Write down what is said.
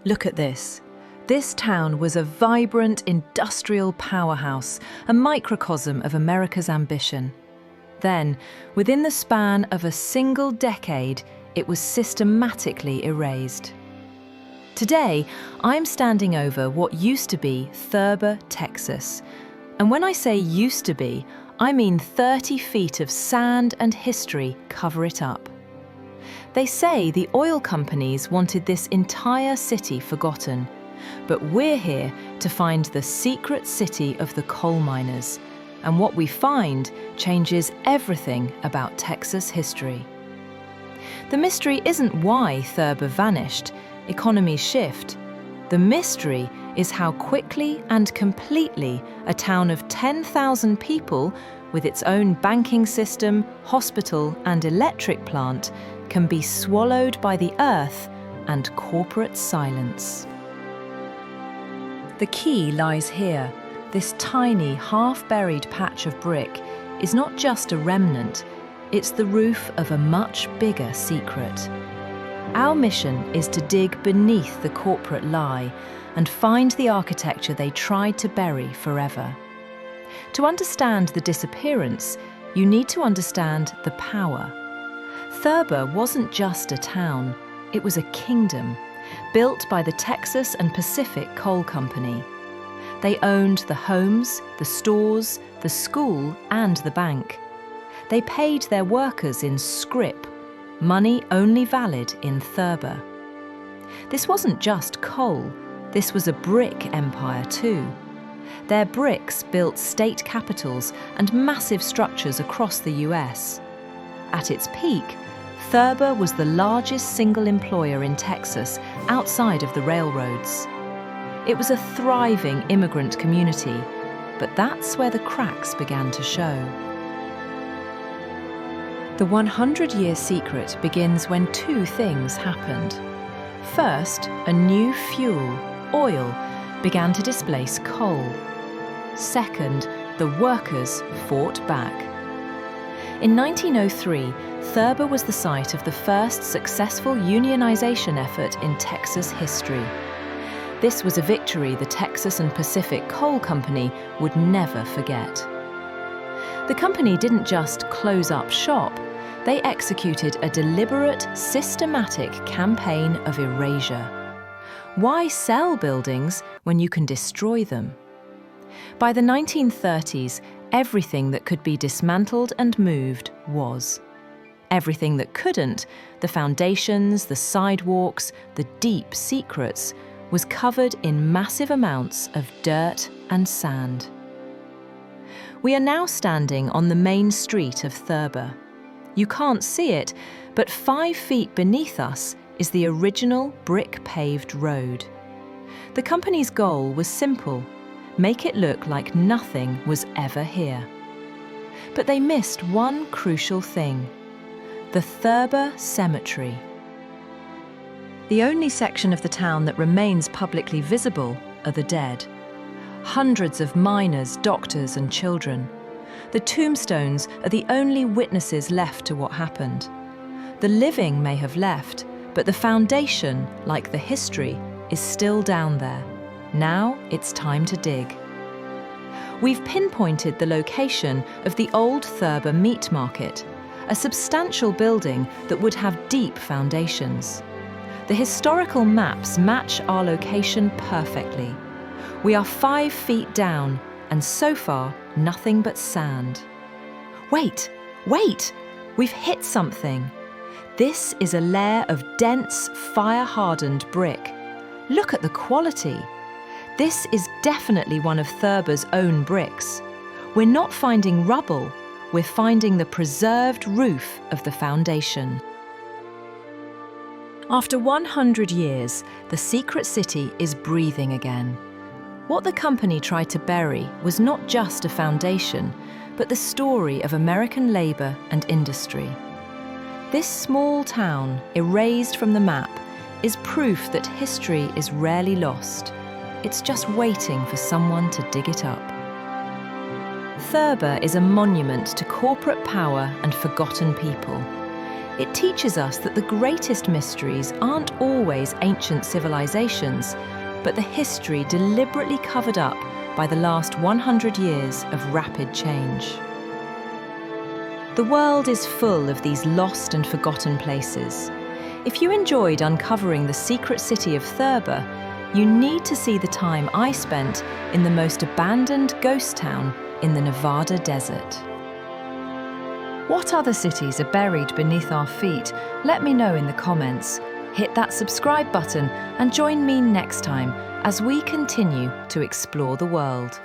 Look at this. This town was a vibrant industrial powerhouse, a microcosm of America's ambition. Then, within the span of a single decade, it was systematically erased. Today, I'm standing over what used to be Thurber, Texas. And when I say used to be, I mean 30 feet of sand and history cover it up. They say the oil companies wanted this entire city forgotten, but we're here to find the secret city of the coal miners, and what we find changes everything about Texas history. The mystery isn't why Thurber vanished. Economies shift. The mystery is how quickly and completely a town of 10,000 people, with its own banking system, hospital, and electric plant, can be swallowed by the earth and corporate silence. The key lies here. This tiny, half-buried patch of brick is not just a remnant, it's the roof of a much bigger secret. Our mission is to dig beneath the corporate lie and find the architecture they tried to bury forever. To understand the disappearance, you need to understand the power. Thurber wasn't just a town, it was a kingdom, built by the Texas and Pacific Coal Company. They owned the homes, the stores, the school, and the bank. They paid their workers in scrip, money only valid in Thurber. This wasn't just coal, this was a brick empire too. Their bricks built state capitals and massive structures across the US. At its peak, Thurber was the largest single employer in Texas outside of the railroads. It was a thriving immigrant community, but that's where the cracks began to show. The 100-year secret begins when two things happened. First, a new fuel, oil, began to displace coal. Second, the workers fought back. In 1903, Thurber was the site of the first successful unionization effort in Texas history. This was a victory the Texas and Pacific Coal Company would never forget. The company didn't just close up shop, they executed a deliberate, systematic campaign of erasure. Why sell buildings when you can destroy them? By the 1930s, everything that could be dismantled and moved was. Everything that couldn't, the foundations, the sidewalks, the deep secrets, was covered in massive amounts of dirt and sand. We are now standing on the main street of Thurber. You can't see it, but 5 feet beneath us is the original brick-paved road. The company's goal was simple: make it look like nothing was ever here. But they missed one crucial thing: the Thurber Cemetery. The only section of the town that remains publicly visible are the dead. Hundreds of miners, doctors, and children. The tombstones are the only witnesses left to what happened. The living may have left, but the foundation, like the history, is still down there. Now it's time to dig. We've pinpointed the location of the old Thurber Meat Market, a substantial building that would have deep foundations. The historical maps match our location perfectly. We are 5 feet down, and so far, nothing but sand. Wait! We've hit something. This is a layer of dense, fire-hardened brick. Look at the quality. This is definitely one of Thurber's own bricks. We're not finding rubble, we're finding the preserved roof of the foundation. After 100 years, the secret city is breathing again. What the company tried to bury was not just a foundation, but the story of American labor and industry. This small town, erased from the map, is proof that history is rarely lost. It's just waiting for someone to dig it up. Thurber is a monument to corporate power and forgotten people. It teaches us that the greatest mysteries aren't always ancient civilizations, but the history deliberately covered up by the last 100 years of rapid change. The world is full of these lost and forgotten places. If you enjoyed uncovering the secret city of Thurber, you need to see the time I spent in the most abandoned ghost town in the Nevada desert. What other cities are buried beneath our feet? Let me know in the comments. Hit that subscribe button and join me next time as we continue to explore the world.